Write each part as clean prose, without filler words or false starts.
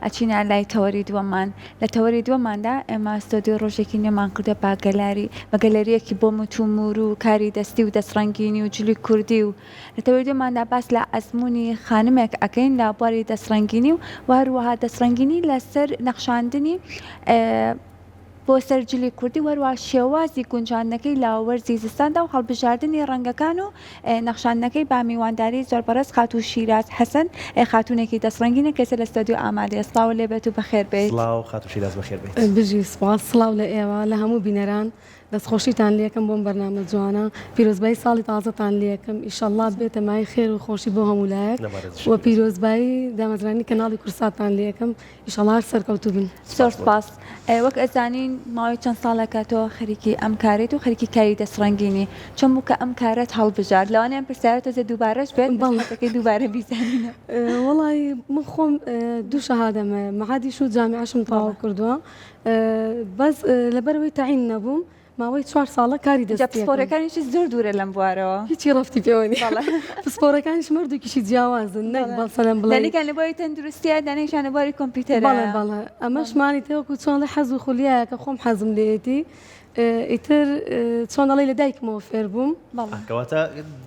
ئەچینە لای تەوەری دووەمان لە تەوەری دووەماندا ئێمە ستۆدیۆ ڕۆژێکی نوێمان کردە بە گەلەریەکی بۆ متومور و کاری دەستی و دەستڕەنگینی و جلی کوردی و لە تەوەری دووەماندا باس لە ئەزمموی خانمێک ئەەکەین لە بواری دەستڕەنگینی و هەروەها دەستڕەنگینی لەسەر نەخشاندنی بۆ سەرجلی کوردی وەروە شێوازی گونجاندنەکەی لاوەرزی زستاندا و هەڵبژاردننی ڕەنگەکان و نەخشاندنەکەی با میوانداری زۆربەرز خاتو شیراز حەسەن خاتونێکی دەستڕەنگینە کەسە لە ستۆدیۆ ئامادەیە سڵاو لێبێت و بەخێر بێت. سڵاو خاتو شیراز بەخێر بێت. بژی سپاس سڵاو لە ئێوە لە هەموو بینەران دەستخۆشیتان لێکم بۆم بەرنامە جوانە پیرۆزبایی ساڵی تازەتان لێکم ئیشەڵڵا بێتە مای خێر و خۆشی بۆ هەموو لایەک و پیرۆزبایی دامەزرانی کەناڵی کورساتان لێکم ئیشەڵڵا هەر سەرکەوتوو بن. زۆر سپاس. وەک ئەزانین ماوەی چەند ساڵێکە تۆ خەریکی ئەم کارێت و خەریکی کاری دەستڕەنگینی چۆن بوو کە ئەم کارەت هەڵبژار لەوانیان پرسیارەوە تۆ دووبارەش بێت بەڵەکەی دووبارە بیزانینە. وەڵی من خۆم دوو شەهادەمە مەعادیش و جامیعەشم تەواو کردووە بەس لەبەرەوەی تەعین نەبووم ماوەی 4 ساڵە کاری دەست پسپۆرەکانیش زۆر دوورە لەم بوارەوە هیچی ڕفتی پێوەنی پسپۆرەکانیش مردێکیشی جیاوازن نەک بەڵسەلەم بڵێ لەنیکان لەباری تەندروستیە دانێشانە باری کۆمپیوتەر بەڵێ ئەمەشمانی تێوەکو چۆن لە حەز و خولیایە کە خۆم حەزم لێتی ئیتر چۆنەڵی لە دایکمەوە فێر بووم کەواتە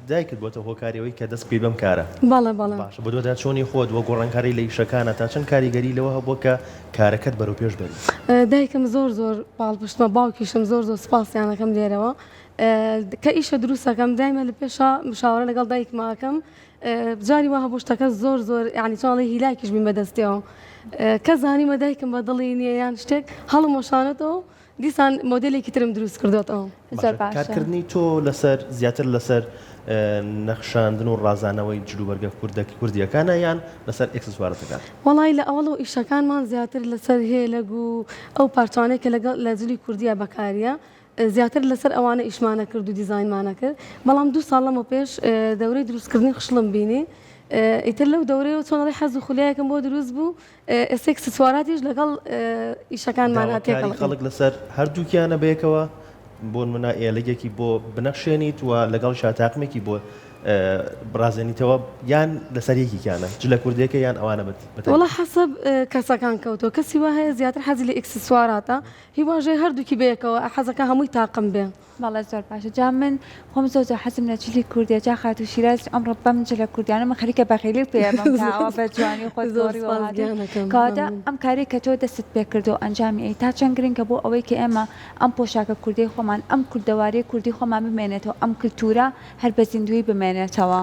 دایکت بۆتە هۆکاریەوەی کە دەست پێ بەم کارە بەڵێ باشە بۆ دووەدا چۆنی خۆت وە گۆڕانکاری لە ئیشەکانە تا چەند کاریگەری لەوە هەبووە کە کارەکەت بەرەو پێش بێت. دایکم زۆر باڵپشتمە باوکیشم زۆر سپاسیانەکەم لێرەوە کە ئیشە دروستەکەم دایمە لە پێشە مشاورە لەگەڵ دایکماکەم بجاری وە هەبوو شتەکە زۆر یعنی چۆنڵی هیلاکیش بین بەدەستیەوە کە زانیمە دایکم بە دڵی نییە یان شتێک هەڵم وەشانێتەوە دیسان مۆدلێکی ترم دروست کردوێتەوە. کارکردنی تۆ لەسەر زیاتر لەسەر نەخشاندن و ڕازانەوەی جلوبەرگە کوردیەکانە یان لەسەر ئەکسسوارەکان؟ وەڵی لە ئەوڵ و ئیشەکانمان زیاتر لەسەر هێلەگ و ئەو پارچانێک کە لەگەڵ لە جلی کوردیە بەکاریە زیاتر لەسەر ئەوانە ئیشمانە کرد و دیزاینمانە کرد بەڵام 2 ساڵەمە پێش دەورەی دروستکردنی خشڵم بینی ئیتر لەو دەورەیەوە چۆنەڵی حەز و خولیایەکەم بۆ دروست بوو ئەکسسواراتیش لەگەڵ ئیشەکانمانە تێکەڵ خەڵک لەسەر هەردووکیانە بەیەکەوە بۆ منە ئێلەگێکی بۆ بنەخشێنیت و لەگەڵ شاتاقمێکی بۆ برازێنیتەوە یان لەسەر یەکیکیانە جلە کوردیەکە یان ئەوانە وڵا حەسب کەسەکان کەوتەوە کەسی وا هەیە زیاتر حەزی لە ئەکسسواراتە هیواژێ هەردووکی بەیەکەوە حەزەکە هەمووی تاقم بێ. بەڵێ زۆر باشە جا من خۆم زۆر حەزم لە جلی کوردیە جا خاتو شیراز ئەمڕۆ بەم جلە کوردیانە من خەریکە بەخێلی پێەوە بە جوانی خۆی زۆری کەواتە ئەم کاری کە تۆ دەست پێ کردو ئەنجامی ئەی تا چەند گرنگکە بۆ ئەوەی کە ئێمە ئەم پۆشاکە کوردی خۆمان ئەم کوردەواری کوردی خۆمان بمێنێتەوە ئەم کلتورە هەر بە زیندوی بمێنێتەوە.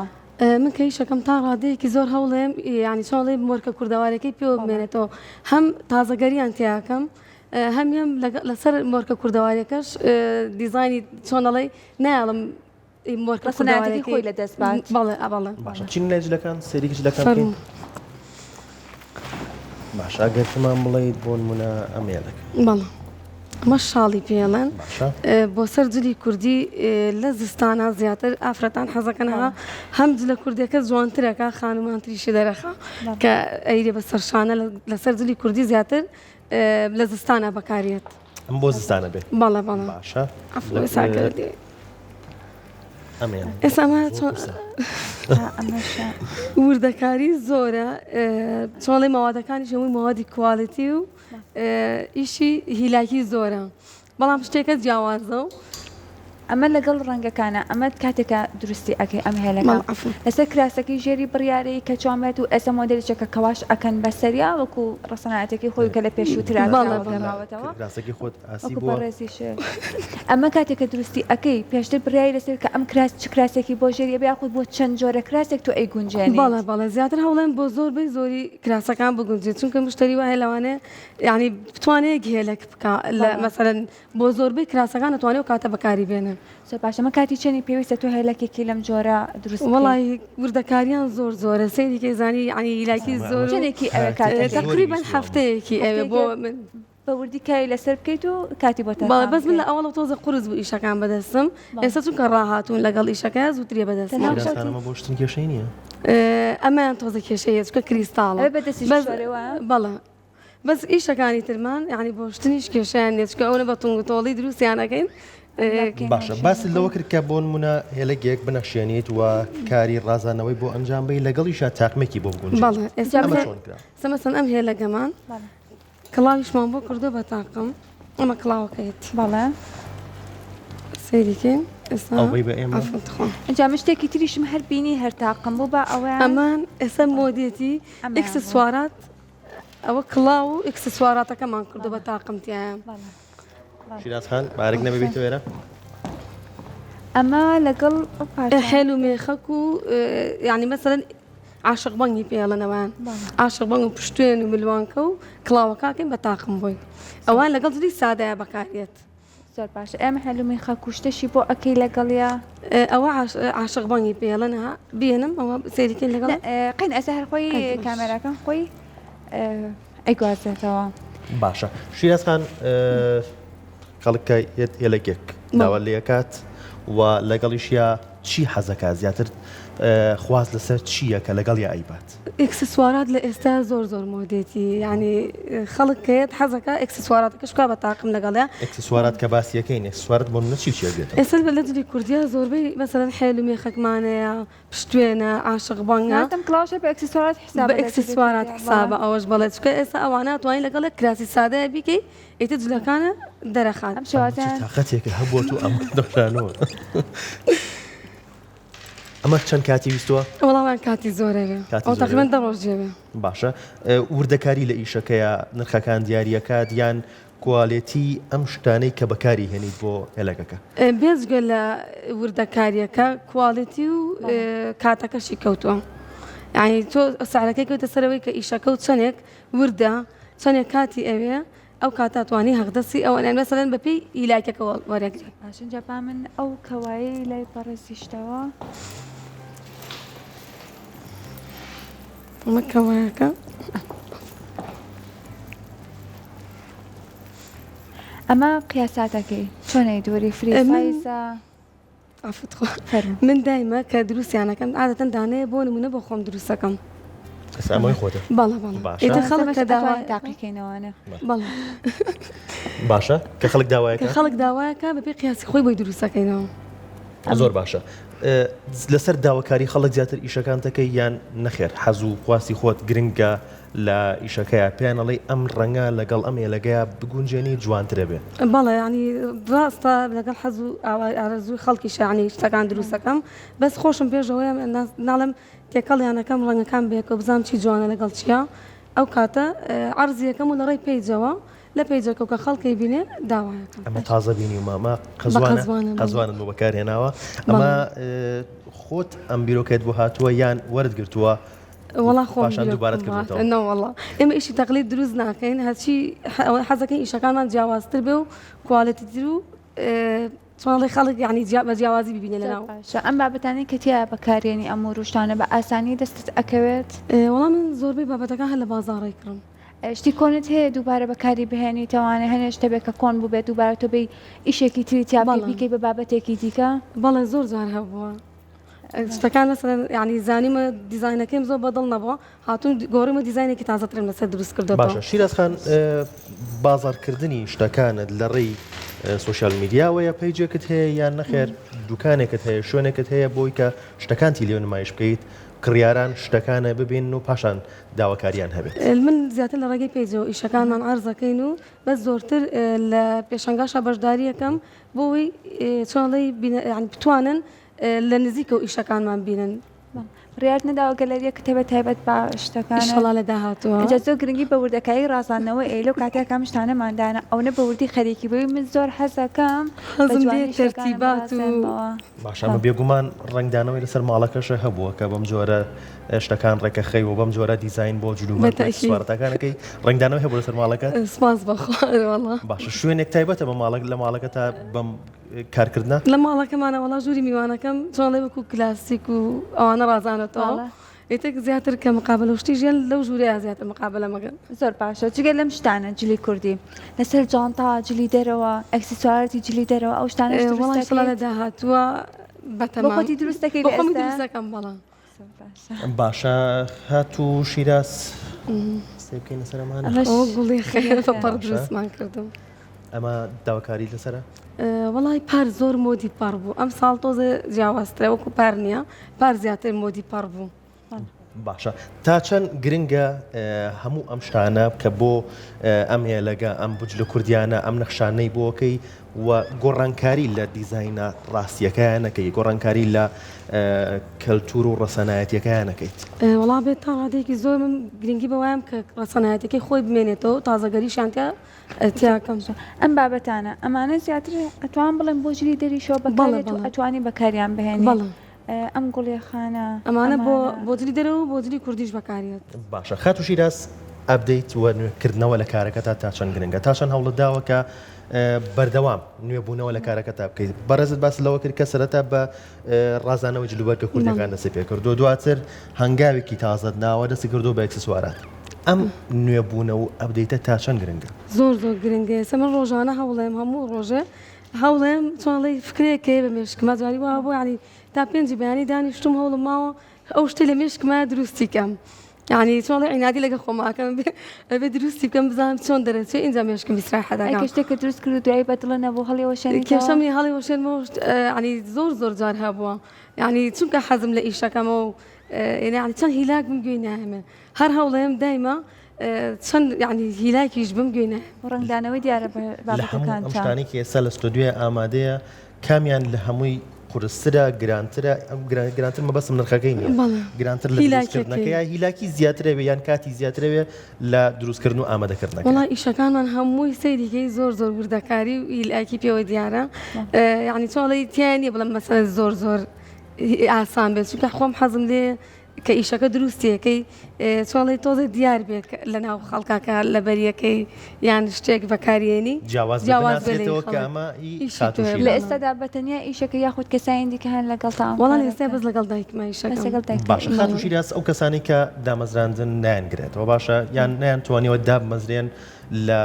من کەیشەکەم تا ڕادەیەکی زۆر هەوڵێم ینی چۆڵی مۆرکە کوردەوارەکەی پێوە بمێنێتەوە هەم تازەگەریان تیاکەم هەمیان لەسەر مۆرکە کوردەوارەکەش دیزایانی چۆنەڵی نایڵم مۆرکە کوردەواری خۆی لە دەست بات. بەڵێ ئەبڵێ چین لە جلەکان سەریکی جلەکان باش ئەگەرتمان بڵێیت بۆ نمونە ئەمێڵێک بەڵێ ئەمە شاڵی پێڵێن بۆ سەر جلی کوردی لە زستانە زیاتر ئافرەتان حەزەکەنەوە هەم جلە کوردیەکە جوانترەکە خانومانتریشی دەرەخە کە ئەیرێ بە سەرشانە لەسەر جلی کوردی زیاتر لە زستانە بەکارێت ئەم بۆ زستانە بێت بەڵێ باشە ئێستا وردەکاری زۆرە چۆڵی ماوادەکانی هەمووی ماوادی کواڵیتی و ئیشی هیلاکی زۆرە بەڵام شتێکە جیاوازە و ئەمە لەگەڵ ڕەنگەکانە ئەمە کاتێکە دروستی ئەەکەی ئەم هێلەکە لەسەر کراسەکەی ژێری بڕیارەی کە چۆمێت و ئێستا مۆدلێکێکە کەواش ئەکەن بەسەریا وەکو ڕسەنایەتێکی خۆی کە لە پێشووتراوەتەوە ئەمە کاتێکە دروستی ئەەکەی پێشتر بڕیاری لەسەر کە ئەم کراس چ کراسێکی بۆ ژێری بیاخود بۆ چەند جۆرە کراسێک تو ئەی گونجێنی بەڵێ زیاتر هەوڵێن بۆ زۆربەی زۆری کراسەکان بگونجێت چونکە مشتری وایە لەوانێ یعنی بتوانێت گهێلێک بکە مەسەرەن بۆ زۆربەی کراسەکان نتوانێت و کاتە بەکاری بێنن. باشە کاتی چێنی پێویستە تۆ هێلەکێکی لەم جۆرە دروست وڵی وردەکاریان زۆرە سەیری زانی ینی هیلاکی زۆر تقریبا هەفتەیەکی ئەوێ بۆ من بە وردیکاری لەسەر بکەیت و کاتی بۆ بەس من لە ئەوڵ تۆزە قرس بوو ئیشەکان بەدەستم ئێستا چونکە ڕاهاتوون لەگەڵ ئیشەکە زووتریە بەدەست بۆشتن کێشەی نییە ئەمەیان تۆزە کێشەیە چکە کریستاڵە بەڵە بەس ئیشەکانی ترمان ینی بۆشتنیش کێشیان نێت چکە ئەوە بە تونگتۆڵی دروستیانەکەین باشە باسی لەوە کرد کە بۆ نمونە هێلەگێک بنەخشێنیت و کاری ڕازانەوەی بۆ ئەنجام بی لەگەڵیشە تاقمێکی بۆ بگونج بەڵێ ئێستا مەسەن ئەم هێلەگەمان کڵاویشمان بۆ کردو بە تاقم ئەمە کڵاوەکەیت بەڵێ سەیریکەین ئێستا ئەوەی بە ئێمە ئەنجام شتێکی تریشم هەر بینی هەر تاقم بوو بە ئەوە ئەمان ئێستا مۆدێتی ئەکسسوارات ئەوە کڵاو و ئەکسسواراتەکەمان کردو بە تاقمتیایە شیرازخان بارێک نەبێت وێرە ئەمە لەگەڵ حێل و مێخەک و ینی مەسەرەن عاشق بەنگی پێڵەنەوەیان عاشق بەنگ و پشتێن و ملوانکە و کڵاوەکەکەین بە تاقم بووی ئەوان لەگەڵ دوی سادەیە بەکارێت زۆر باشە ئێمە هەلومی خەکوشتەشی بۆ ئەکەی لەگەڵیا ئەوە عاشق بەنگی پێڵەنەها بێنم ئەوە سێریکەین لەگەڵ قین ئەسە هەر خۆی کامێراکەم خۆی ئەیگوازێتەوە باشە شیرازخان خەڵکە هێلەگێک داوا لێکات و لەگەڵیشیا چی حەزەکە زیاتر خواز لەسەر چییە کە لەگەڵ یا ئەیبات ئکسسوارات لە ئێستا زۆر مۆدێتی ینی خەڵکێت حەزەکە ئکسسواراتەکەش بکە بە تاقم لەگەڵەیە ئەکسسوارات کە باسیەکەین ئەکسسوارات بۆ منە چی بێت ئێستا لە جلی کوردیا زۆربەی مەسەرەن حێل و مێخەکمانەیە پشتوێنە عاشق بەنگە کڵاوشە بە ئەکسسوارات حساب بە ئەکسسوارات حسابە ئەوەش بەڵێت چکە ئێستا ئەوانە توانین لەگەڵ کراسی سادەیە بیکەی ئیتر جلەکانە دەرەخان ئەم شواتان تااقەتێکە هەبووە و ئەم دەخرانەوە ئەمە چەند کاتی ویستووە؟ وەڵامان کاتی زۆرەوێ ئەو تقریباً 10 ڕۆژ جێوێ باشە وردەکاری لە ئیشەکەیە نرخەکان دیاریەکات یان کوالێتی ئەم شتانەی کە بەکاری هێنیت بۆ هێلەکەکە بێزگە لە وردەکاریەکە کوالێتی و کاتەکەشی کەوتووە یعنی تۆ سعرەکەی کەوتە سەرەوەی کە ئیشەکە و چەندێک وردە چەندێک کاتی ئەوێ ئەو کاتاتوانی هەغدەسی ئەو ئەنێن مەسەرەن بەپی ئیلاکەکە وەرەگری باشنجا با من ئەو کەوایی لای پەڕێزیشتەوە ئەمە کەوایەکە ئەمە قیاساتەکەی چۆنەی دووری فریسایزە من دایمە کە دروستیانەکەم عادەتەن دانەیە بۆ نمونە بۆ خۆم دروستەکەم ئەمەی خۆتە بەڵێ ئیتر خەڵک کە داوای تاقیکەینەوەنە بەڵێ باشە کە خەڵک داوایەکە خەڵک داوایەکە بەپێ قیاسی خۆی بۆی دروستەکەینەوە زۆر باشە لەسەر داواکاری خەڵک زیاتر ئیشەکان دەکەی یان نەخێر حەز و خواستی خۆت گرنگە لە ئیشەکەیە پێیانەڵی ئەم ڕەنگە لەگەڵ ئەم هێلەگەیە بگونجێنی جوانترە بێ بەڵێ ینی ڕاستە لەگەڵ حەز و ئارەزووی خەڵکی شانی شتەکان دروستەکەم بەس خۆشم پێشەوەی ناڵم تێکەڵیانەکەم ڕەنگەکان بێکە بزانام چی جوانە لەگەڵ چیە ئەو کاتە عەرزیەکەم و لە ڕێی پێیجەوە لە پێیجەکە کە خەڵکی بینێ داوایەکەم ئەمە تازە بینی و مامە قەزوانن بۆ بەکارهێناوە ئەمە خۆت ئەم بیرۆکێت بۆ هاتووە یان وەرت گرتووە وڵا خۆ دووبارەت کردەوە نەوەڵا ئێمە ئیشی تەقلید دروست ناکەین هەرچی حەزەکەی ئیشەکانمان جیاوازتر بێ و کوالێتیتر و چۆنڵی خەڵک یعنی بە جیاوازی ببینێ لەناو ئەم بابەتانی کە تیا بەکارێنی ئەم ڕوشتانە بە ئاسانی دەستت ئەکەوێت وەڵام من زۆربەی بابەتەکان هەر لە بازاڕی کڕم شتی کۆنت هەیە دووبارە بەکاری بهێنی تەوانێت هەنێ شتە بێت کە کۆن بوو بێت دووبارە تۆ بێ ئیشێکی تریتیا بیکەی بە بابەتێکی دیکە بەڵێ زۆر جار هەبووە شتەکان مەسەرەن یعنی زانیمە دیزاینەکەیم زۆر بەدڵ نەبووە هاتوون گۆڕیمە دیزاینێکی تازەترم لەسەر دروست کردەوە باشە شیرازخان بازاڕکردنی شتەکانت لە ڕێی سوۆشیال میدیاوەیە پەیجێکت هەیە یان نەخێر دوکانێکت هەیە شوێنێکت هەیە بۆی کە شتەکانتی لێو نمایش بکەیت کڕیاران شتەکانە ببین و پاشان داواکاریان هەبێت من زیاتر لە ڕێگەی پێیجەوە ئیشەکانمان ئارزەکەین و بەس زۆرتر لە پێشەنگاشە بەشداریەکەم بۆی چۆڵی بتوانن لە نزیکە و ئیشەکانمان بینن ڕێات نەداوە گەلەریە کتێبە تایبەت بە شتەکان شڵا لە داهاتوە زۆر گرنگی بە وردەکایی ڕازاندنەوە ئێلە و کاتێکم شتانەماندانە ئەو نە بە وردی خەریکی بووی من زۆر حەزەکەم تەرتیبات و باشەمە بێگومان ڕنگدانەوەی لەسەر ماڵەکەشە هەبووە کە بەم جۆرە شتەکان ڕێکەخەی و بەم جۆرە دیزاین بۆ جلومەتەکانەکەی ڕنگدانەوەی هەبوو لەسەر ماڵەکە سپاس بەخۆ باشە شوێنێک تایبەتە بە ماڵک لە ماڵەکە تا بەم کارکردە لە ماڵەکەمانە وڵا ژووری میوانەکەم چۆڵێ وەکو کلاسیک و ئەوانە ڕازانێتەوە ئێتێک زیاتر کە مقابل و شتی ژیان لەو ژوورەیە زیاتر مقابلە مەگەن زۆر باشە جگە لەم شتانە جلی کوردی لەسەر جانتا جلی دەرەوە ئەکسسوارەتی جلی دەرەوە ئەو شتانە لە داهاتووە بەتەماخۆتی دروستەکەی دروستەکەم بەڵام باشە هاتوو شیراز سێ بکەین لەسەرمان گوڵی خێر بە پەڕ دروستمان کردم ئەمە داواکاری لەسرە؟ وڵی پار زۆر مۆدی پار بوو ئەم ساڵ تۆزە جیاوازترە وەکو پار نییە پار زیاتر مۆدی پار بوو. باشە تا چەند گرنگە هەموو ئەم شتانە کە بۆ ئەم هێلەگە ئەم بجل لە کوردیانە ئەم نەخشانەی بۆکەی و گۆڕانکاری لە دیزاینا ڕاستیەکەیانەکەی گۆڕانکاری لە کەلتور و ڕەسەنایەتیەکەیانەکەیت وڵا بێت تا ڕادێکی زۆر من گرنگی بەوایە کە ڕەسەنایەتەکەی خۆی بمێنێتەوە تازەگەریشانتە تیاکەم ئەم بابەتانە ئەمانە زیاتر ئەتوان بڵێن بۆ جلی دەریشەوە بەکارێت و ئەتوانی بەکاریان بهێنێت ئەم گوڵیەخانە ئەمانە بۆ جلی دەرەوە بۆ جلی کوردیش بەکارێت. باشە خات و شیراز ئەبدەیت وەکردنەوە لە کارەکەتا تا چەند گرنگە تا چەند هەوڵت داوە کە بەردەوام نوێبوونەوە لە کارەکەتا بکەیت بەڕێزت باس لەوە کرد کە سەرەتا بە ڕازانەوەی جلوبەرگە کوردەکان دەستی پێ کردو دواتر هەنگاوێکی تازەت ناوە دەستی کردو بە ئەکسسوارات ئەم نوێبوونە و ئەبدەیتە تا چەند گرنگە زۆر گرنگە سەمە ڕۆژانە هەوڵێم هەموو ڕۆژە هەوڵێم چۆنڵی فکرێکێ بە مێشکمە جوانی وە بۆ ینی تا پێنجی بەیانی دانیشتم هەوڵم ماوە ئەو شتی لە مێشکمە دروستی کەم یعنی چۆنڵی عینادی لەگە خۆماکەم ئەبێ دروستی بکەم بزانم چۆن دەرەچێت اینجا مێشکم بیستراحەداکەم شتێککە دروست کرد و دوایی بەدڵەنە بۆ هەڵێەوە شێن کێشەمی هەڵی وەشێنمەوە ینی زۆر جار هەبووە یعنی چونکە حەزم لە ئیشەکەمەوە ینی چەند هیلاک بم گوێی ناهێمە هەر هەوڵێم دایمە چەند ینی هیلاکیش بم گوێنە ڕنگدانەوەی دیارە بابەتەکان ئەم شتانی کە ئێستا لە ستۆدیۆ ئامادەیە کامیان لە هەمووی قورسرە گرانترە گرانتر مەبەستم نرخەکەی نیە گرانتر لە دروستکردنەکەی هیلاکی زیاترەوێ یان کاتی زیاترەوێ لە دروستکردن و ئامادەکردنەکە وڵای ئیشەکانمان هەمووی سەیریکەی زۆر وردەکاری و هیلاکی پێوە دیارە یعنی چۆڵی تیانە بڵم مەسەر زۆر ئاسان بێت چونکە خۆم حەزم لێ کە ئیشەکە دروستیەکەی چۆڵی تۆزە دیار بێت لە ناو خەڵکاکە لە بەریەکەی یان شتێک بەکارێنی جیاوازێتەوە کامە لە ئێستادا بەتەنیا ئیشەکە یاخود کەسایندی کە هەن لەگەڵتا وڵان ئێستا بەس لەگەڵ دایکمە ئیشەکە باشە خات و شیراز ئەو کەسانی کە دامەزراندن نایانگرێتەوە باشە یان نەیانتوانیەوە دابمەزرێن لە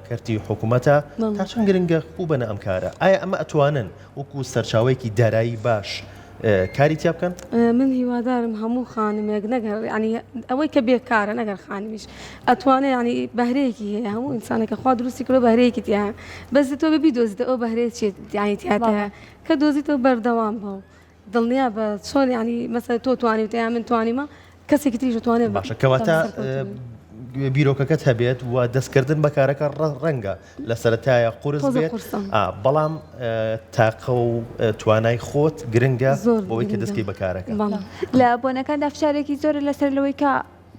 کەرتی حکوومەتە تا چەند گرنگە خوب بنە ئەم کارە ئایا ئەمە ئەتوانن وەکو سەرچاوەیەکی دارایی باش کاری تیا بکەن؟ من هیوادارم هەموو خانمێک نەگەر ینی ئەوەی کە بێکارە نەگەر خانمیش ئەتوانێت ینی بەهرەیەکی هەیە هەموو ئینسانێکە خوا دروستی کردو بەهرەیەکی تیا بەس تۆ ببی دۆزیتە ئەو بەهرەیە چێت یانی تیاتەیە کە دۆزیتەوە بەردەوام بەو دڵنیا بە چۆن ینی مەسەر تۆ توانیت یا من توانیمە کەسێکی تریش توانێت باشە کەواتە بیرۆکەکەت هەبێت و دەستکردن بە کارەکە ڕەنگە لە سەرەتایە قورس بێت بەڵام تاقە و توانای خۆت گرنگە بۆەوەی کە دەستکەی بەکارەکە لە بۆنەکاندا فشارێکی زۆر لەسەر لەوەی کە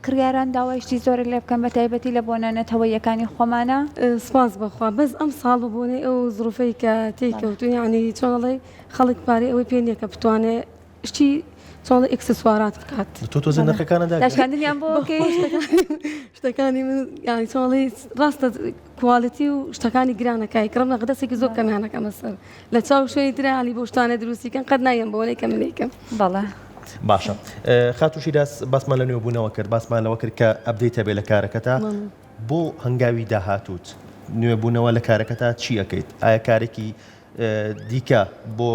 کڕیاران داوایشتی زۆر لێ بکەن بە تایبەتی لە بۆنانەتەوەیەکانی خۆمانە سپاس بەخوا بەس ئەم ساڵ بۆنەی ئەو زروفەی کە تێککەوتون ینی چۆنڵی خەڵک پارەی ئەوەی پێ نییە کە بتوانێت شتی چۆڵی ئەکسسوارات بکات تۆ نرخەکانەدا داشکاندنیان بۆ شتەکانی من ینی چۆڵی ڕاستە کوالیتی و شتەکانی گرانەکەی کڕم لە قدەسێکی زۆر کەمیانەکە مەسەر لە چاو شوێنی ترانی بۆ شتانە دروستیکەن قەت نایم بۆنەی کە منیکەم بەڵێ باشە خات و شیراز باسمان لە نوێبوونەوە کرد باسمان لەوە کرد کە ئەبدەیتە بێ لە کارەکەتا بۆ هەنگاوی داهاتوت نوێبوونەوە لە کارەکەتا چی ئەەکەیت ئایا کارێکی دیکە بۆ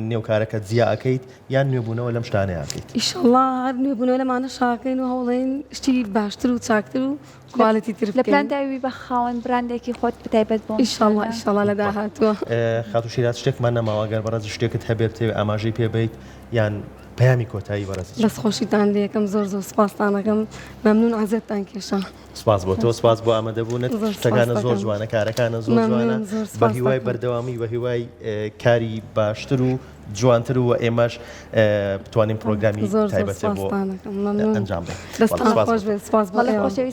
نێوکارەکە جیاکەیت یان نوێبوونەوە لەم شتانەیەکەیت ئیشەڵڵا هەر نوێبوونەوە لەمانە شاکەین و هەوڵێن شتی باشتر و چاکتر و کوالیتی تر لە پلانتاوی بە خاوەن براندێکی خۆت بتایبەت بۆ ئیشەڵڵا لە داهاتوە خات و شیراز شتێکمان نەماوەگەر بەڕێز شتێکت هەبێت تێ ئاماژەی پێبیت یان پەیامی کۆتایی بەڕێز دەستخۆشیتان لێکم زۆر سوپاستانەکەم مەمنون عەزەتتان کێشە سپاس بۆ تۆ سپاس بۆ ئامادەبوونت شتەکانە زۆر جوانە کارەکانە زۆر جوانە بە هیوای بەردەوامی بە هیوای کاری باشتر و جوانتر و ئێمەش بتوانین پرۆگرامی تایبەتێ بۆ ئەنجام بدەین. دەستان خۆش بێت سپاس بۆ